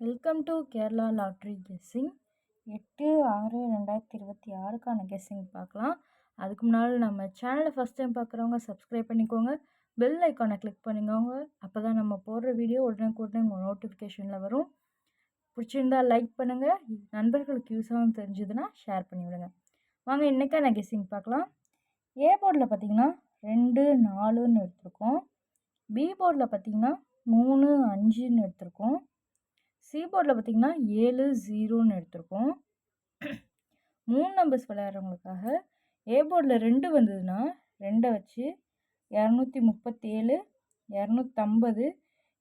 Welcome to Kerala lottery guessing 8/6/2026க்கான guessing பார்க்கலாம். அதுக்கு முன்னாடி நம்ம சேனலை ஃபஸ்ட் டைம் பார்க்குறவங்க சப்ஸ்கிரைப் பண்ணிக்கோங்க. பெல் ஐக்கானை கிளிக் பண்ணிக்கோங்க. அப்போ தான் நம்ம போடுற வீடியோ உடனுக்குடனே உங்கள் நோட்டிஃபிகேஷனில் வரும். பிடிச்சிருந்தா லைக் பண்ணுங்கள். நண்பர்களுக்கு யூஸ் ஆகும் தெரிஞ்சதுன்னா ஷேர் பண்ணிவிடுங்க. வாங்க இன்றைக்கான கெஸ்ஸிங் பார்க்கலாம். ஏ போர்டில் பார்த்திங்கன்னா 2 4ன்னு எடுத்திருக்கோம். பி போர்டில் பார்த்திங்கன்னா 3 5ன்னு எடுத்திருக்கோம். சி போர்டில் பார்த்திங்கன்னா 7 0ன்னு எடுத்திருக்கோம். 3 நம்பர்ஸ் விளையாடுறவங்களுக்காக ஏ போர்டில் 2 வந்ததுன்னா 2 வச்சு 237 250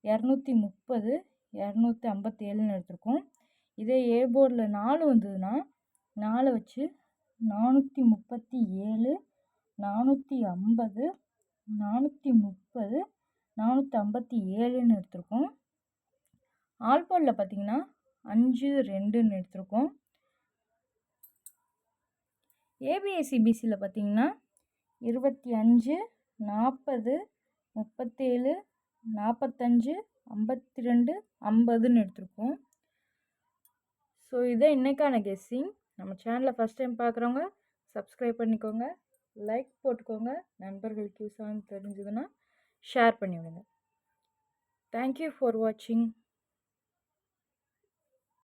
230 257ன்னு எடுத்திருக்கோம். இதே ஏ போர்டில் 4 வந்ததுன்னா 4 வச்சு 437 450 430 457ன்னு எடுத்திருக்கோம். ஆல் போர்டில் பார்த்திங்கன்னா 5 2ன்னு எடுத்திருக்கோம். ஏபிஎஸ்சிபிசியில் பார்த்திங்கன்னா 25 40 37 45 52 50ன்னு எடுத்திருக்கோம். ஸோ இதை இன்றைக்கான கெஸ்ஸிங். நம்ம சேனலை ஃபஸ்ட் டைம் பார்க்குறவங்க சப்ஸ்கிரைப் பண்ணிக்கோங்க, லைக் போட்டுக்கோங்க. நண்பர்களுக்கு யூஸ் ஆகும் தெரிஞ்சதுன்னா ஷேர் பண்ணிவிடுங்க. தேங்க்யூ ஃபார் வாட்சிங்.